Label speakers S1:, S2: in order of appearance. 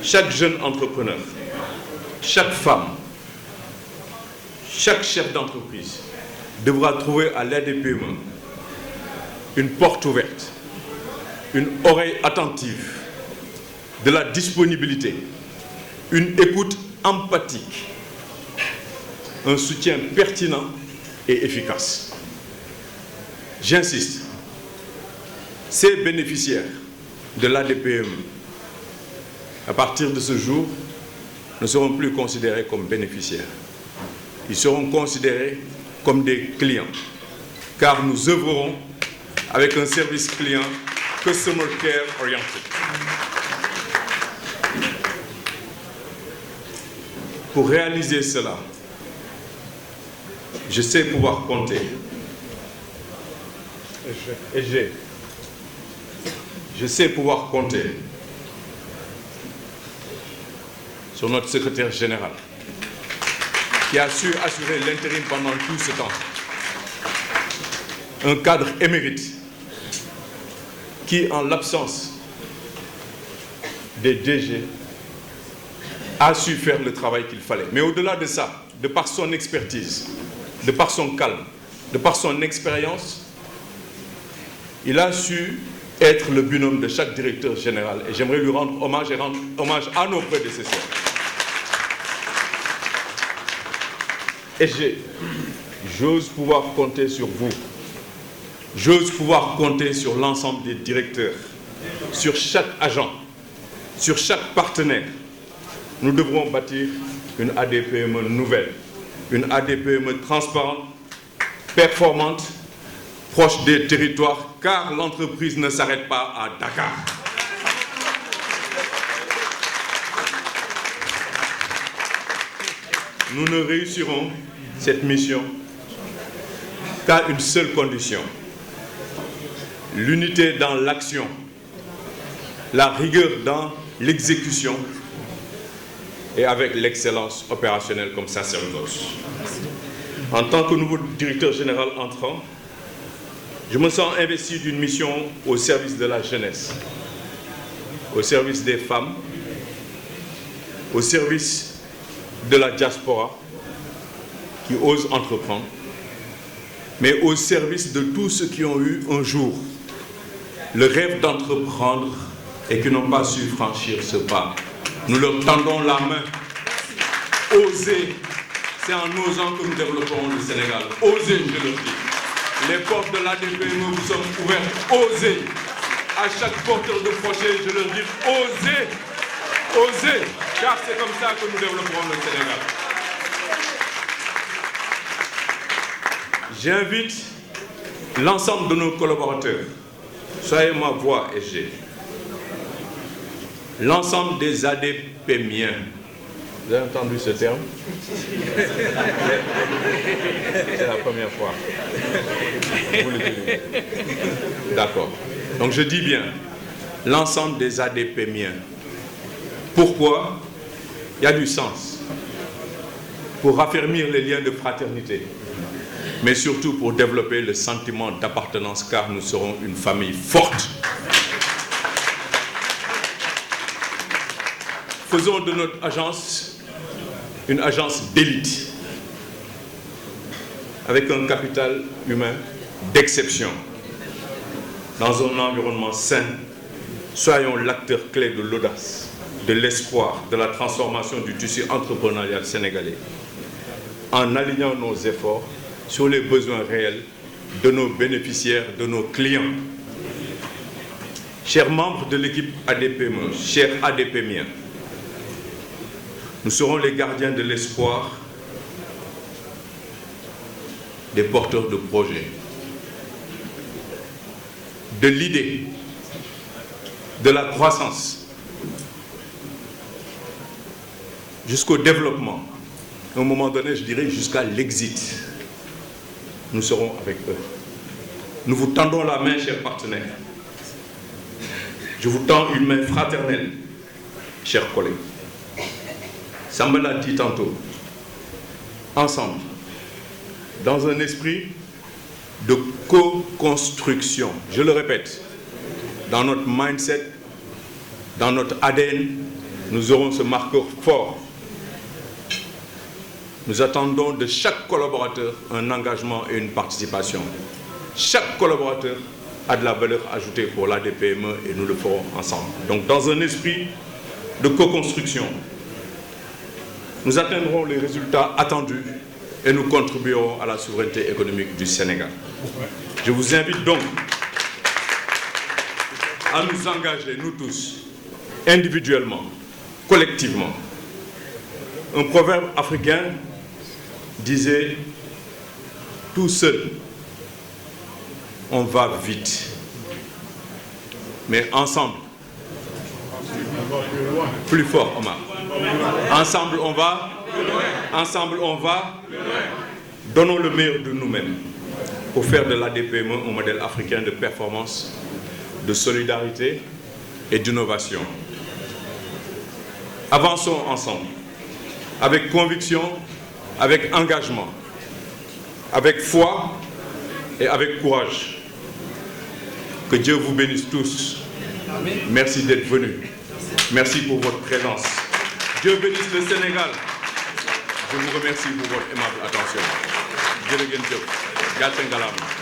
S1: chaque jeune entrepreneur, chaque femme, chaque chef d'entreprise devra trouver à l'ADPME une porte ouverte, une oreille attentive, de la disponibilité, une écoute empathique, un soutien pertinent et efficace. J'insiste, ces bénéficiaires de l'ADPME, à partir de ce jour, ne seront plus considérés comme bénéficiaires. Ils seront considérés comme des clients, car nous œuvrerons avec un service client Customer Care Oriented. Pour réaliser cela, je sais pouvoir compter. Je sais pouvoir compter sur notre secrétaire général, qui a su assurer l'intérim pendant tout ce temps. Un cadre émérite qui, en l'absence des DG, a su faire le travail qu'il fallait. Mais au-delà de ça, de par son expertise, de par son calme, de par son expérience, il a su être le binôme de chaque directeur général. Et j'aimerais lui rendre hommage et rendre hommage à nos prédécesseurs. Et j'ose pouvoir compter sur vous. J'ose pouvoir compter sur l'ensemble des directeurs, sur chaque agent, sur chaque partenaire. Nous devrons bâtir une ADPME nouvelle, une ADPME transparente, performante, proche des territoires, car l'entreprise ne s'arrête pas à Dakar. Nous ne réussirons cette mission qu'à une seule condition: l'unité dans l'action, la rigueur dans l'exécution et avec l'excellence opérationnelle comme sacerdoce. En tant que nouveau directeur général entrant, je me sens investi d'une mission au service de la jeunesse, au service des femmes, au service de la diaspora qui ose entreprendre, mais au service de tous ceux qui ont eu un jour le rêve d'entreprendre et qui n'ont pas su franchir ce pas. Nous leur tendons la main. Osez, c'est en osant que nous développerons le Sénégal. Osez, je le dis. Les portes de l'ADPME vous sont ouvertes. Osez. À chaque porteur de projet, je leur dis osez, osez, car c'est comme ça que nous développerons le Sénégal. J'invite l'ensemble de nos collaborateurs, soyez ma voix SG, l'ensemble des ADPMiens. Vous avez entendu ce terme? C'est la première fois. Vous l'utilisez. D'accord. Donc je dis bien, l'ensemble des ADPMiens. Pourquoi? Il y a du sens. Pour raffermir les liens de fraternité, mais surtout pour développer le sentiment d'appartenance, car nous serons une famille forte. Faisons de notre agence une agence d'élite, avec un capital humain d'exception. Dans un environnement sain, soyons l'acteur clé de l'audace, de l'espoir, de la transformation du tissu entrepreneurial sénégalais, en alignant nos efforts sur les besoins réels de nos bénéficiaires, de nos clients. Chers membres de l'équipe ADPME, chers ADPMiens, nous serons les gardiens de l'espoir des porteurs de projets, de l'idée, de la croissance, jusqu'au développement. À un moment donné, je dirais jusqu'à l'exit. Nous serons avec eux. Nous vous tendons la main, chers partenaires. Je vous tends une main fraternelle, chers collègues. Samba l'a dit tantôt, ensemble, dans un esprit de co-construction. Je le répète, dans notre mindset, dans notre ADN, nous aurons ce marqueur fort. Nous attendons de chaque collaborateur un engagement et une participation. Chaque collaborateur a de la valeur ajoutée pour l'ADPME et nous le ferons ensemble. Donc dans un esprit de co-construction, nous atteindrons les résultats attendus et nous contribuerons à la souveraineté économique du Sénégal. Je vous invite donc à nous engager, nous tous, individuellement, collectivement. Un proverbe africain disait « Tout seul, on va vite, mais ensemble, plus fort, Omar. Ensemble, on va, donnons le meilleur de nous-mêmes pour faire de l'ADPME un modèle africain de performance, de solidarité et d'innovation. Avançons ensemble, avec conviction, avec engagement, avec foi et avec courage. Que Dieu vous bénisse tous. Merci d'être venus. Merci pour votre présence. Dieu bénisse le Sénégal. Je vous remercie pour votre aimable attention. Jërë ngeen jëf. Gàcce ngalaama.